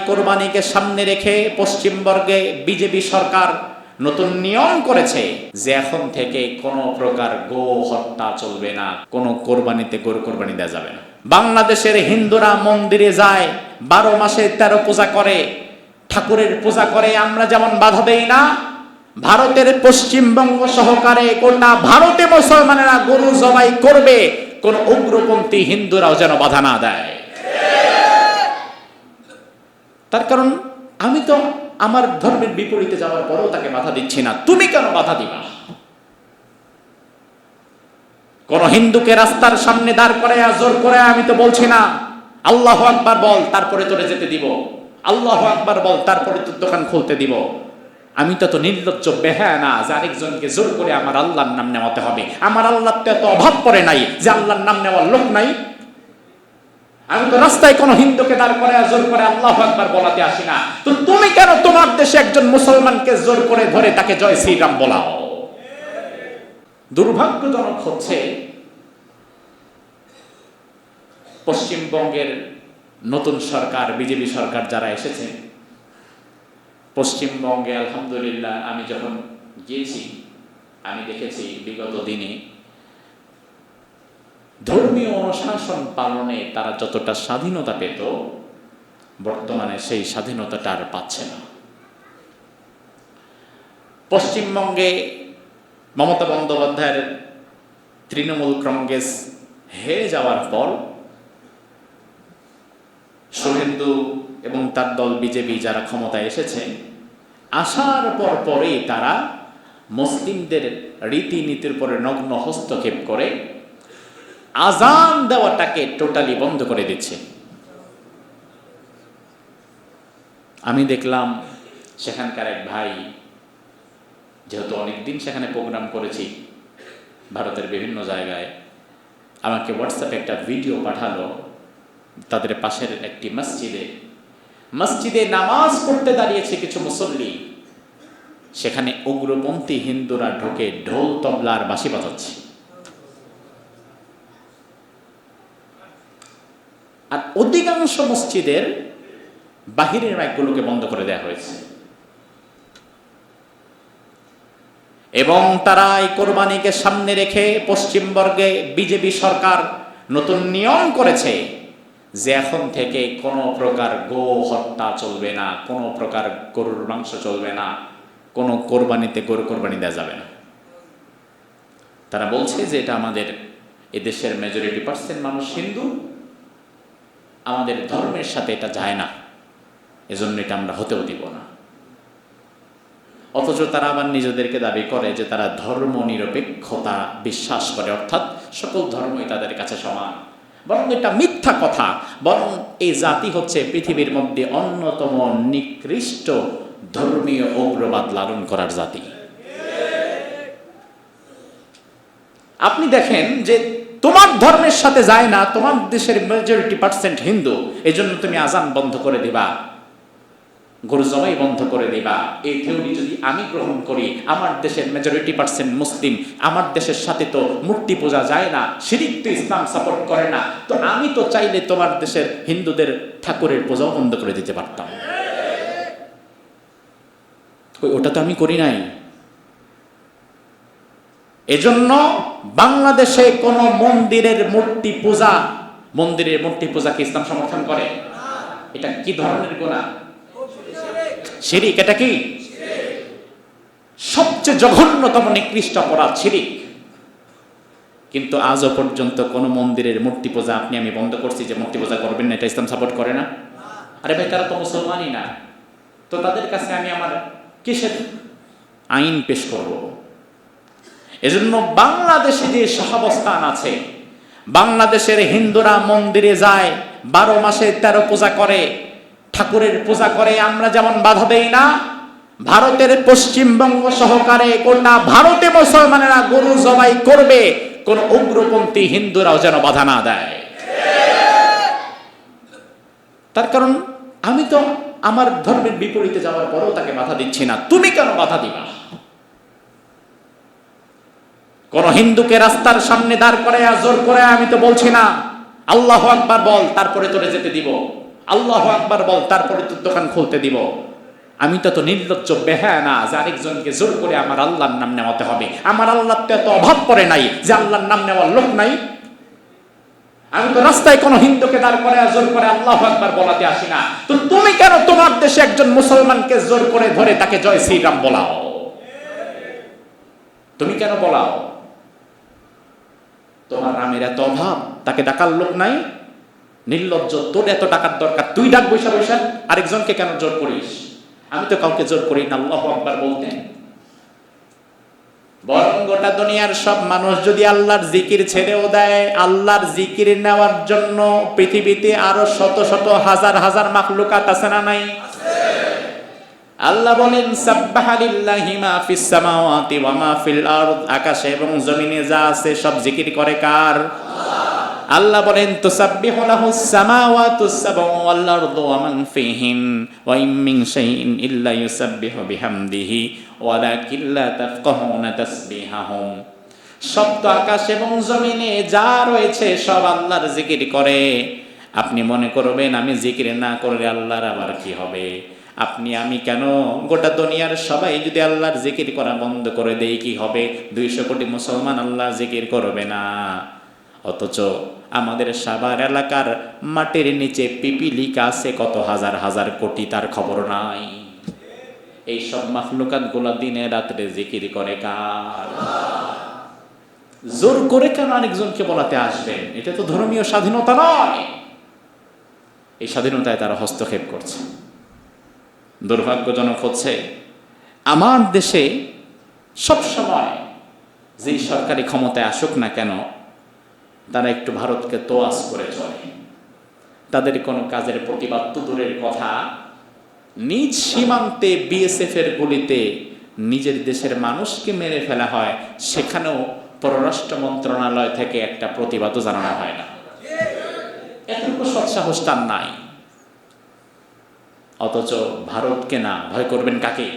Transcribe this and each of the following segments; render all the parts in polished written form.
কোরবানিকে সামনে রেখে পশ্চিমবঙ্গে বিজেপি সরকার নতুন নিয়ম করেছে যে এখন থেকে কোনো প্রকার গো হত্যা চলবে না, কোনো কোরবানিতে গরু কোরবানি দেওয়া যাবে না। বাংলাদেশের হিন্দুরা মন্দিরে যায়, 12 মাসে 13 পূজা করে, ঠাকুরের পূজা করে, আমরা যেমন বাধা দেই না, ভারতের পশ্চিমবঙ্গ সহকারে গোটা ভারতে মুসলমানেরা গরু জবাই করবে, কোন উগ্রপন্থী হিন্দুরাও যেন বাধা না দেয়। তার কারণ আমি তো আমার ধর্মের বিপরীতে যাওয়ার পরেও তাকে বাধা দিচ্ছি না, তুমি কেন বাধা দিবা? কোন হিন্দুকে রাস্তার সামনে দাঁড় করায় জোর করে আমি তো বলছি না আল্লাহু আকবার বল তারপরে তোরে যেতে দিব, আল্লাহু আকবার বল তারপরে তোর দোকান খুলতে দিব। আমি তো নির্লজ্জ বেহায়া না যে আরেকজনকে জোর করে আমার আল্লাহর নাম নেওয়াতে হবে। আমার আল্লাহ তো এত অভাব পড়ে নাই যে আল্লাহর নাম নেওয়ার লোক নাই। আমি তো রাস্তায় কোন হিন্দুকে দাঁড় করে জোর করে আল্লাহু আকবার বলাতে আসি না। তো তুমি কেন তোমার দেশে একজন মুসলমানকে জোর করে ধরে তাকে জয় শ্রীরাম বলাও? দুর্ভাগ্যজনক হচ্ছে পশ্চিমবঙ্গের নতুন সরকার, বিজেপি সরকার যারা এসেছে পশ্চিমবঙ্গে, আলহামদুলিল্লাহ আমি যখন গিয়েছি আমি দেখেছি বিগত দিনে ধর্মীয় অনুশাসন পালনে তারা যতটা স্বাধীনতা পেত বর্তমানে সেই স্বাধীনতাটা আর পাচ্ছে না। পশ্চিমবঙ্গে মমতা বন্দ্যোপাধ্যায়ের তৃণমূল কংগ্রেস হেরে যাওয়ার পর শুভেন্দু এবং তার দল বিজেপি যারা ক্ষমতায় এসেছে, আসার পর পরেই তারা মুসলিমদের রীতিনীতির উপরে নগ্ন হস্তক্ষেপ করে আজান দেওয়াটাকে টোটালি বন্ধ করে দিচ্ছে। আমি দেখলাম সেখানকার এক ভাই, যেহেতু অনেকদিন সেখানে প্রোগ্রাম করেছি ভারতের বিভিন্ন জায়গায়, আমাকে হোয়াটসঅ্যাপে একটা ভিডিও পাঠালো। তাদের পাশের একটি মসজিদে নামাজ পড়তে দাঁড়িয়েছে কিছু মুসল্লি, সেখানে উগ্রপন্থী হিন্দুরা ঢোকে ঢোল তবলার বাঁশি বাজাচ্ছে। আর অধিকাংশ মসজিদের বাহিরের মাইকগুলোকে বন্ধ করে দেওয়া হয়েছে এবং তারা এই কোরবানিকে সামনে রেখে পশ্চিমবঙ্গে বিজেপি সরকার নতুন নিয়ম করেছে যে এখন থেকে কোনো প্রকার গো হত্যা চলবে না, কোনো প্রকার গরুর মাংস চলবে না, কোনো কোরবানিতে গরু কোরবানি দেওয়া যাবে না। তারা বলছে যে এটা আমাদের এদেশের মেজরিটি পার্সেন্ট মানুষ হিন্দু, আমাদের ধর্মের সাথে এটা যায় না, এজন্য এটা আমরা হতেও দিব না। অথচ তারা আবার নিজেদেরকে দাবি করে যে তারা ধর্ম নিরপেক্ষতা বিশ্বাস করে, অর্থাৎ সকল ধর্মই তাদের কাছে সমান। বরং এটা মিথ্যা কথা। বরং এই জাতি হচ্ছে পৃথিবীর মধ্যে অন্যতম নিকৃষ্ট ধর্মীয় উগ্রবাদ লালন করার জাতি। আপনি দেখেন যে তোমার ধর্মের সাথে যায় না, তোমার দেশের মেজরিটি পার্সেন্ট হিন্দু, এই জন্য তুমি আজান বন্ধ করে দিবা, গরু জবাই বন্ধ করে দিবা। এই থিওরি যদি আমি গ্রহণ করি, আমার দেশের মেজরিটি পার্সেন্ট মুসলিম, আমার দেশের সাথে তো মূর্তি পূজা যায় না, শিরিক তো ইসলাম সাপোর্ট করে না, তো আমি তো চাইলে তোমার দেশের হিন্দুদের ঠাকুরের পূজাও বন্ধ করে দিতে পারতাম। ওটা তো আমি করি নাই। এজন্য বাংলাদেশে কোন মন্দিরের মূর্তি পূজাকে ইসলাম সমর্থন করে? এটা কি ধরনের গুনাহ? শিরিক। এটা কি সবচেয়ে জঘন্যতম নিকৃষ্ট অপরাধ? শিরিক। কিন্তু আজও পর্যন্ত কোন মন্দিরের মূর্তি পূজা আমি বন্ধ করছি যে মূর্তি পূজা করবেন না, এটা ইসলাম সাপোর্ট করে না। আরে ভাই, তারা তো মুসলমানই না, তো তাদের কাছে আমি আমার কিসের আইন পেশ করব? এজন্য বাংলাদেশে যে সহাবস্থান আছে, বাংলাদেশের হিন্দুরা মন্দিরে যায়, 12 মাসে 13 পূজা করে, ঠাকুরের পূজা করে, আমরা যেমন বাধা দেই না, ভারতের পশ্চিমবঙ্গ সহকারে গোটা ভারতে মুসলমানেরা গরু জবাই করবে, কোন উগ্রপন্থী হিন্দুরাও যেন বাধা না দেয়। তার কারণ আমি তো আমার ধর্মের বিপরীতে যাওয়ার পরেও তাকে বাধা দিচ্ছি না, তুমি কেন বাধা দিবা? কোন হিন্দুকে রাস্তার সামনে দাঁড় করায় জোর করে আমি তো বলছি না আল্লাহু আকবার বল তারপরে তোরে যেতে দিব, আল্লাহু আকবার বল, তারপরে তোর দোকান খুলতে দিব। আমি তো নির্লজ্জ বেহায়া না যে আরেকজনকে জোর করে আমার আল্লাহর নাম নেওয়াতে হবে। আমার আল্লাহর তো এত অভাব পড়ে নাই যে আল্লাহর নাম নেওয়ার লোক নাই। আমি তো রাস্তায় কোনো হিন্দুকে দাঁড় করে জোর করে আল্লাহু আকবার বলাতে আসি না। তো তুমি কেন তোমার দেশে একজন মুসলমানকে জোর করে ধরে তাকে জয় শ্রীরাম বলাও? তুমি কেন বলাও? তোমার রামের এত অভাব, তাকে ডাকার লোক নাই? নির্লজ্জ, তোর এত টাকার দরকার, তুই ডাক বৈশা বৈশা, আরেকজনকে কেন জোর করিস? আমি তো কাউকে জোর করি না আল্লাহু আকবার বলতে। বরং গোটা দুনিয়ার সব মানুষ যদি আল্লাহর জিকির ছেড়েও দেয়, আল্লাহর জিকির নেওয়ার জন্য পৃথিবীতে আরো শত শত হাজার হাজার মাখলুকাত আছে না নাই? আল্লাহ বলেন সাব্বাহা লিল্লাহি মা ফিস সামাওয়াতি ওয়া মা ফিল আরদ, আকাশে এবং জমিনে যা আছে সব জিকির করে কার? আল্লাহ বলেন তুসাব্বিহু লাহুস সামাওয়াতুস সাবউ ওয়াল আরদু ওয়া মান ফিহিন ওয়া ইম মিন শাইইন ইল্লা ইউসাব্বিহু বিহামদিহি ওয়ালাকিন লা তাফকাহুনা তাসবিহাহুম। সব তো আকাশ এবং জমিনে যা রয়েছে সব আল্লাহর জিকির করে। আপনি মনে করবেন আমি জিকির না করলে আল্লাহর আবার কি হবে? আপনি আমি কেন, গোটা দুনিয়ার সবাই যদি আল্লাহর জিকির করা বন্ধ করে দেয় কি হবে? 200 কোটি মুসলমান আল্লাহর জিকির করবে না। অথচ আমাদের সাভার এলাকার মাটির নিচে পিপিলিকা আছে কত হাজার হাজার কোটি, তার খবর নাই। এই সব মাখলুকাত গুলা দিনে রাত্রে জিকির করে কার? জোর করে কেন আরেকজনকে বলাতে আসবেন? এটা তো ধর্মীয় স্বাধীনতা নয়। এই স্বাধীনতায় তারা হস্তক্ষেপ করছে। দুর্ভাগ্যজনক হচ্ছে আমার দেশে সব সময় যে সরকারি ক্ষমতায় আসুক না কেন, তারা একটু ভারতকে তোয়াজ করে চলে। তাদের কোনো কাজের প্রতিবাদ তো দূরের কথা, নিজ সীমান্তে বিএসএফ এর গুলিতে নিজের দেশের মানুষকে মেরে ফেলা হয়, সেখানেও পররাষ্ট্র মন্ত্রণালয় থেকে একটা প্রতিবাদও জানানো হয় না। এতটুকু সৎসাহস তার নাই। অথচ ভারতকে না ভয় করবেন কাকে?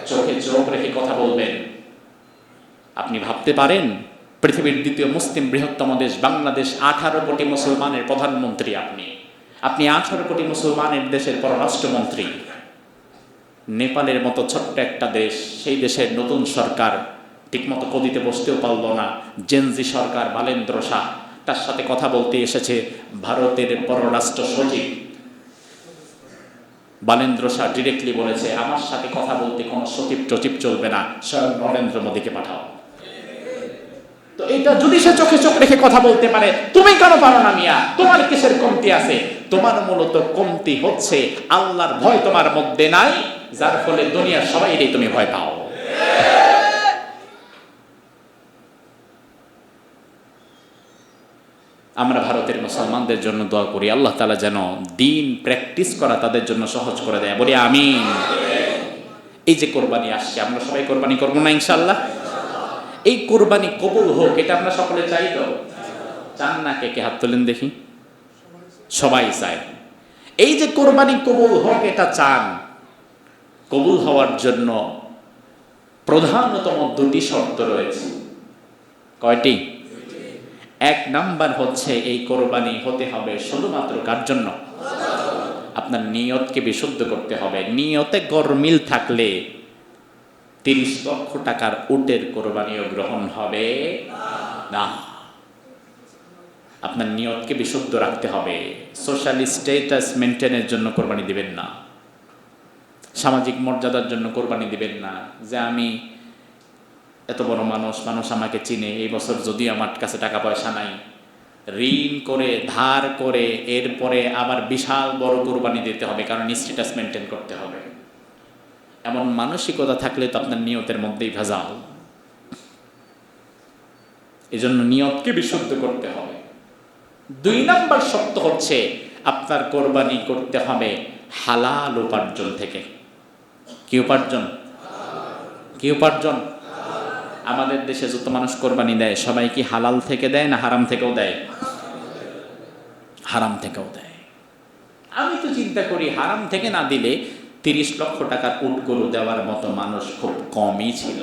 চোখে চোখ রেখে কথা বলবেন। আপনি ভাবতে পারেন পৃথিবীর দ্বিতীয় মুসলিম বৃহত্তম দেশ বাংলাদেশ, 18 কোটি মুসলমানের প্রধানমন্ত্রী আপনি 18 কোটি মুসলমানের দেশের পররাষ্ট্রমন্ত্রী। নেপালের মতো ছোট্ট একটা দেশ, সেই দেশের নতুন সরকার ঠিকমতো গদিতে বসতেও পারল না। জেনজি সরকার, বালেন্দ্র শাহ, তার সাথে কথা বলতে এসেছে ভারতের পররাষ্ট্র সচিব। বালেন্দ্র শাহ ডিরেক্টলি বলেছে আমার সাথে কথা বলতে কোনো সচিব টচিব চলবে না, স্বয়ং নরেন্দ্র মোদীকে পাঠাও। তো এটা যদি সে চোখে চোখ রেখে কথা বলতে পারে, তুমি কেন পারো না মিয়া? তোমার কিসের কমতি আছে? তোমার মূলত কমতি হচ্ছে আল্লাহর ভয় তোমার মধ্যে নাই, যার ফলে দুনিয়ার সবাইরই তুমি ভয় পাও। আমরা ভারতের মুসলমানদের জন্য দোয়া করি, আল্লাহ তাআলা যেন দিন প্র্যাকটিস করা তাদের জন্য সহজ করে দেয়। বলি আমিন। এই যে কোরবানি আসছে, আমরা সবাই কোরবানি করবো না ইনশাআল্লাহ? এই কোরবানি কবুল হোক, এটা আমরা সকলে চাই তো? চান না? কে কে হাত তোলেন দেখি। সবাই চায়। এই যে কোরবানি কবুল হোক, এটা চান। কবুল হওয়ার জন্য প্রধানতম 2টি শর্ত রয়েছে। কয়টি? 1 নাম্বার হচ্ছে এই কোরবানি হতে হবে শুধুমাত্র কার জন্য? আপনার নিয়তকে বিশুদ্ধ করতে হবে। নিয়তে গরমিল থাকলে 30 লক্ষ টাকার উটের কোরবানিও গ্রহণ হবে না। আপনার নিয়তকে বিশুদ্ধ রাখতে হবে। সোশ্যাল স্ট্যাটাস মেনটেনের জন্য কোরবানি দিবেন না, সামাজিক মর্যাদার জন্য কোরবানি দিবেন না, যে আমি এত বড় মানুষ, মানুষ আমাকে চিনে, এই বছর যদি আমার কাছে টাকা পয়সা নাই, ঋণ করে ধার করে এরপরে আবার বিশাল বড় কোরবানি দিতে হবে কারণ স্ট্যাটাস মেনটেন করতে হবে। এমন মানসিকতা থাকলে তো আপনার নিয়তের মধ্যেই ভেজাল। এজন্য নিয়তকে বিশুদ্ধ করতে হবে। 2 নাম্বার শর্ত হচ্ছে আপনার কোরবানি করতে হবে হালাল উপার্জন থেকে। কি উপার্জন? কি উপার্জন? আমাদের দেশে যত মানুষ কোরবানি দেয় সবাই কি হালাল থেকে দেয় না হারাম থেকেও দেয়? হারাম থেকেও দেয়। আমি তো চিন্তা করি হারাম থেকে না দিলে 30 লক্ষ টাকার উট গরু দেওয়ার মতো মানুষ খুব কমই ছিল।